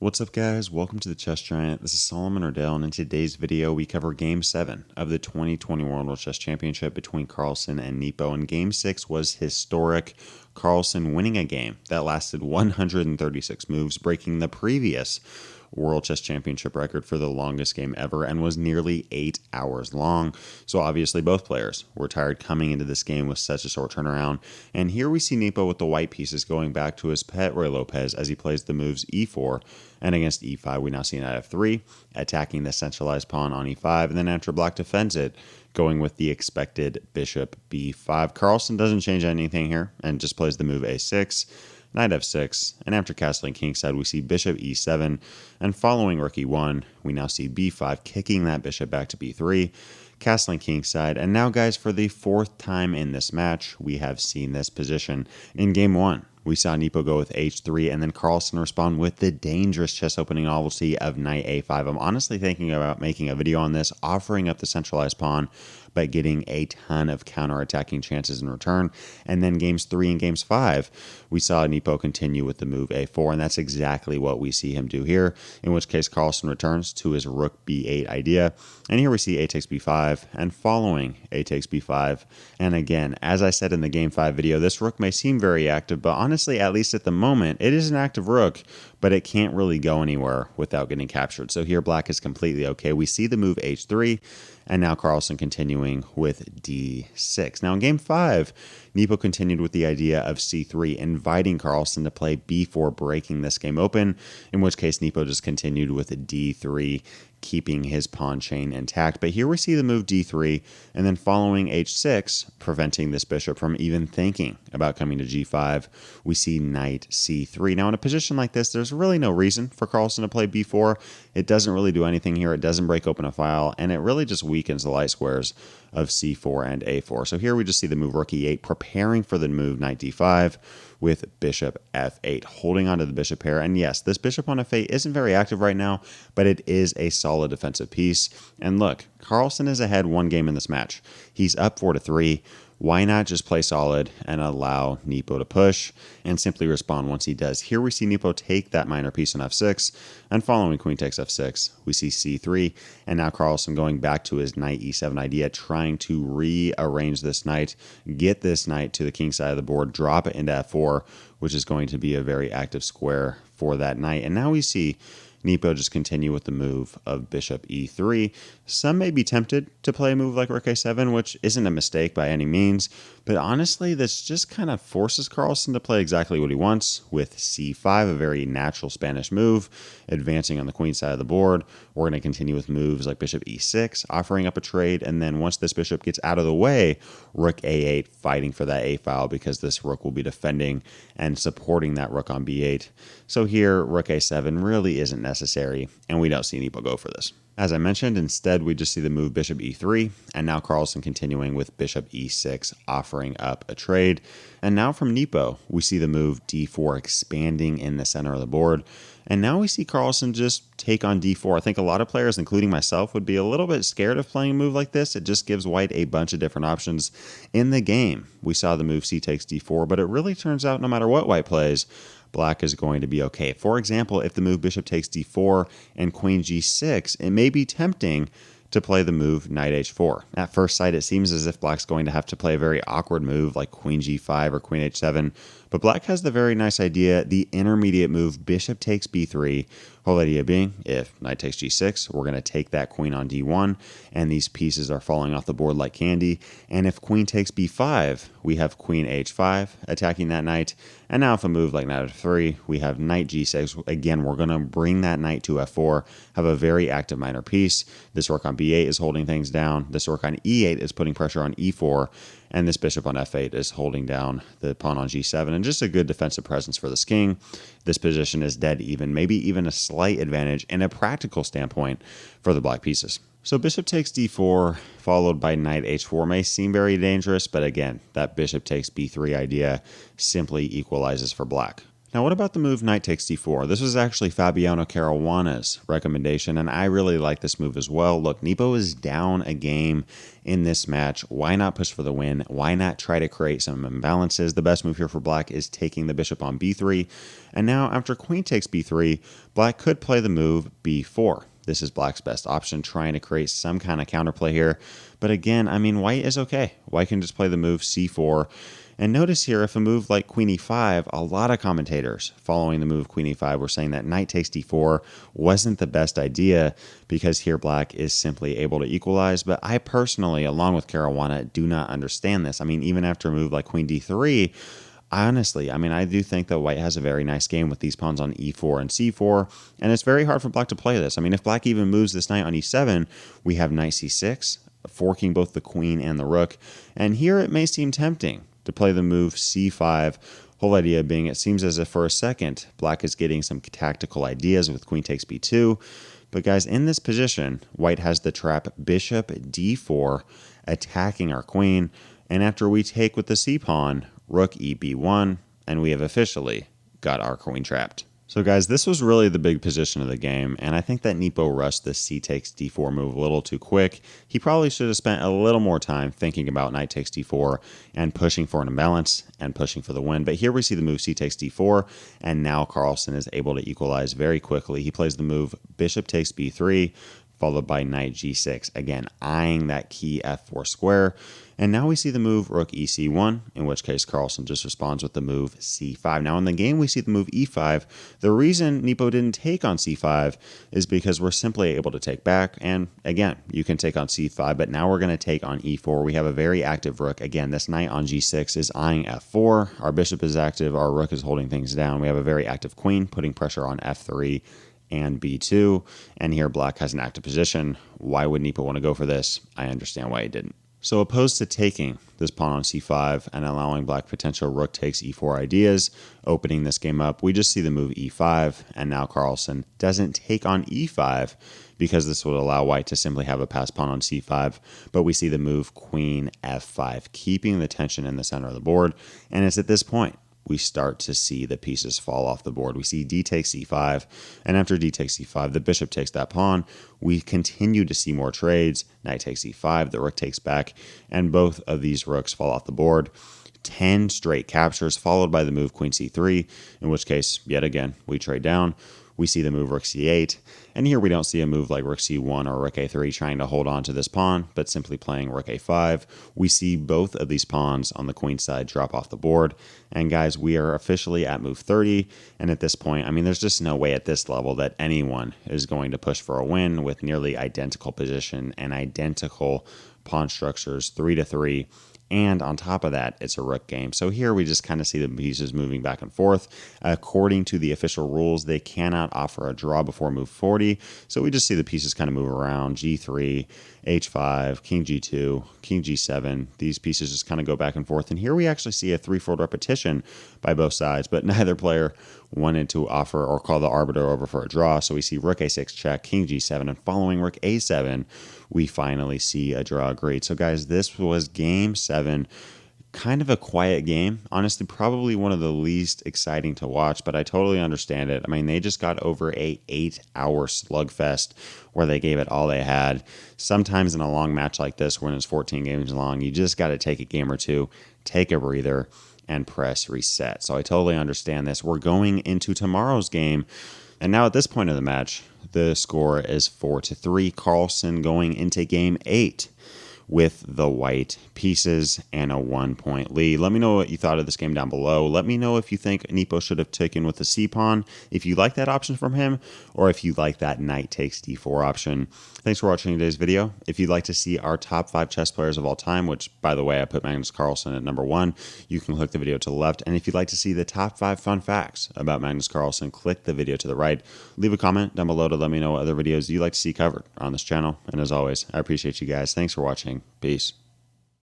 What's up guys, welcome to the Chess Giant. This is Solomon Ordell, and in today's video we cover Game 7 of the 2020 World Chess Championship between Carlsen and Nepo, and Game 6 was historic. Carlsen winning a game that lasted 136 moves, breaking the previous World Chess Championship record for the longest game ever and was nearly 8 hours long. So obviously both players were tired coming into this game with such a short turnaround. And here we see Nepo with the white pieces going back to his pet Ruy Lopez as he plays the moves e4, and against e5 we now see knight f3, attacking the centralized pawn on e5, and then after black defends it, going with the expected bishop b5. Carlsen doesn't change anything here and just plays the move a6, knight f6, and after castling kingside we see bishop e7, and following rook e1 we now see b5, kicking that bishop back to b3, castling kingside. And now guys, for the fourth time in this match we have seen this position. In game 1 we saw Nepo go with h3 and then Carlsen respond with the dangerous chess opening novelty of knight a5. I'm honestly thinking about making a video on this, offering up the centralized pawn but getting a ton of counter-attacking chances in return. And then games 3 and games 5 we saw Nepo continue with the move a4, and that's exactly what we see him do here, in which case Carlsen returns to his rook b8 idea. And here we see a takes b5 and following a takes b5. And again, as I said in the game 5 video, this rook may seem very active, but honestly, at least at the moment, it is an active rook, but it can't really go anywhere without getting captured. So here black is completely okay. We see the move h3, and now Carlsen continuing with d6. Now in game 5, Nepo continued with the idea of c3, inviting Carlsen to play b4, breaking this game open, in which case Nepo just continued with a d3, keeping his pawn chain intact. But here we see the move d3, and then following h6, preventing this bishop from even thinking about coming to g5, we see knight c3. Now in a position like this, there's really no reason for Carlsen to play b4. It doesn't really do anything here. It doesn't break open a file, and it really just weakens the light squares of c4 and a4. So here we just see the move rook e8, preparing for the move knight d5 with bishop f8, holding onto the bishop pair. And yes, this bishop on f8 isn't very active right now, but it is a solid defensive piece. And look, Carlsen is ahead one game in this match. He's up 4-3. Why not just play solid and allow Nepo to push and simply respond once he does? Here we see Nepo take that minor piece on f6, and following queen takes f6, we see c3, and now Carlsen going back to his knight e7 idea, trying to rearrange this knight, get this knight to the king side of the board, drop it into f4, which is going to be a very active square for that knight. And now we see Nepo just continue with the move of bishop e3. Some may be tempted to play a move like rook a7, which isn't a mistake by any means, but honestly this just kind of forces Carlsen to play exactly what he wants with c5, a very natural Spanish move, advancing on the queen side of the board. We're going to continue with moves like bishop e6, offering up a trade, and then once this bishop gets out of the way, rook a8, fighting for that a file because this rook will be defending and supporting that rook on b8. So here rook a7 really isn't necessary, and we don't see Nepo go for this. As I mentioned, instead we just see the move bishop e3, and now Carlsen continuing with bishop e6, offering up a trade. And now from Nepo, we see the move d4, expanding in the center of the board. And now we see Carlsen just take on d4. I think a lot of players, including myself, would be a little bit scared of playing a move like this. It just gives white a bunch of different options. In the game, we saw the move c takes d4, but it really turns out no matter what white plays, black is going to be okay. For example, if the move bishop takes d4 and queen g6, it may be tempting to play the move knight h4. At first sight, it seems as if black's going to have to play a very awkward move like queen g5 or queen h7, but black has the very nice idea, the intermediate move bishop takes b3, whole idea being if knight takes g6, we're going to take that queen on d1, and these pieces are falling off the board like candy. And if queen takes b5, we have queen h5 attacking that knight. And now if a move like knight f3, we have knight g6. Again, we're going to bring that knight to f4, have a very active minor piece. This rook on b8 is holding things down. This rook on e8 is putting pressure on e4. And this bishop on f8 is holding down the pawn on g7, and just a good defensive presence for this king. This position is dead even, maybe even a slight advantage in a practical standpoint for the black pieces. So bishop takes d4 followed by knight h4 may seem very dangerous, but again, that bishop takes b3 idea simply equalizes for black. Now, what about the move knight takes d4? This was actually Fabiano Caruana's recommendation, and I really like this move as well. Look, Nepo is down a game in this match. Why not push for the win? Why not try to create some imbalances? The best move here for black is taking the bishop on b3. And now, after queen takes b3, black could play the move b4. This is black's best option, trying to create some kind of counterplay here. But again, I mean, white is okay. White can just play the move c4. And notice here, if a move like queen e5, a lot of commentators following the move queen e5 were saying that knight takes d4 wasn't the best idea because here black is simply able to equalize. But I personally, along with Caruana, do not understand this. I mean, even after a move like queen d3, honestly, I mean, I do think that white has a very nice game with these pawns on e4 and c4, and it's very hard for black to play this. I mean, if black even moves this knight on e7, we have knight c6, forking both the queen and the rook, and here it may seem tempting to play the move c5. Whole idea being it seems as if for a second black is getting some tactical ideas with queen takes b2. But guys, in this position, white has the trap bishop d4 attacking our queen. And after we take with the c pawn, rook e b1, and we have officially got our queen trapped. So guys, this was really the big position of the game, and I think that Nepo rushed the c takes d4 move a little too quick. He probably should have spent a little more time thinking about knight takes d4 and pushing for an imbalance and pushing for the win. But here we see the move c takes d4, and now Carlsen is able to equalize very quickly. He plays the move bishop takes b3, followed by knight g6, again eyeing that key f4 square. And now we see the move rook ec1, in which case Carlsen just responds with the move c5. Now in the game we see the move e5. The reason Nepo didn't take on c5 is because we're simply able to take back, and again, you can take on c5, but now we're going to take on e4. We have a very active rook. Again, this knight on g6 is eyeing f4. Our bishop is active, our rook is holding things down. We have a very active queen, putting pressure on f3 and b2, and here black has an active position. Why would Nepo want to go for this? I understand why he didn't. So opposed to taking this pawn on c5 and allowing black potential rook takes e4 ideas, opening this game up, we just see the move e5, and now Carlsen doesn't take on e5 because this would allow white to simply have a passed pawn on c5, but we see the move queen f5, keeping the tension in the center of the board, and it's at this point we start to see the pieces fall off the board. We see d takes c5, and after d takes c5, the bishop takes that pawn. We continue to see more trades. Knight takes e5, the rook takes back, and both of these rooks fall off the board. 10 straight captures, followed by the move queen c3, in which case, yet again, we trade down. We see the move rook c8, and here we don't see a move like rook c1 or rook a3 trying to hold on to this pawn, but simply playing rook a5. We see both of these pawns on the queen side drop off the board, and guys, we are officially at move 30, and at this point, I mean, there's just no way at this level that anyone is going to push for a win with nearly identical position and identical pawn structures, 3-3. And on top of that, it's a rook game. So here we just kind of see the pieces moving back and forth. According to the official rules, they cannot offer a draw before move 40. So we just see the pieces kind of move around. G3, H5, King G2, King G7. These pieces just kind of go back and forth. And here we actually see a threefold repetition by both sides, but neither player wanted to offer or call the arbiter over for a draw. So we see rook a6 check, King G7, and following rook a7, we finally see a draw agreed. So guys, this was game 7. Kind of a quiet game. Honestly, probably one of the least exciting to watch, but I totally understand it. I mean, they just got over a 8-hour slugfest where they gave it all they had. Sometimes in a long match like this, when it's 14 games long, you just got to take a game or two, take a breather, and press reset. So I totally understand this. We're going into tomorrow's game, and now at this point of the match, the score is 4-3. Carlsen going into game 8 with the white pieces and a 1-point lead. Let me know what you thought of this game down below. Let me know if you think Nepo should have taken with the c-pawn, if you like that option from him, or if you like that knight takes d4 option. Thanks for watching today's video. If you'd like to see our top 5 chess players of all time, which, by the way, I put Magnus Carlsen at number 1, you can click the video to the left. And if you'd like to see the top 5 fun facts about Magnus Carlsen, click the video to the right. Leave a comment down below to let me know what other videos you'd like to see covered on this channel. And as always, I appreciate you guys. Thanks for watching. Peace.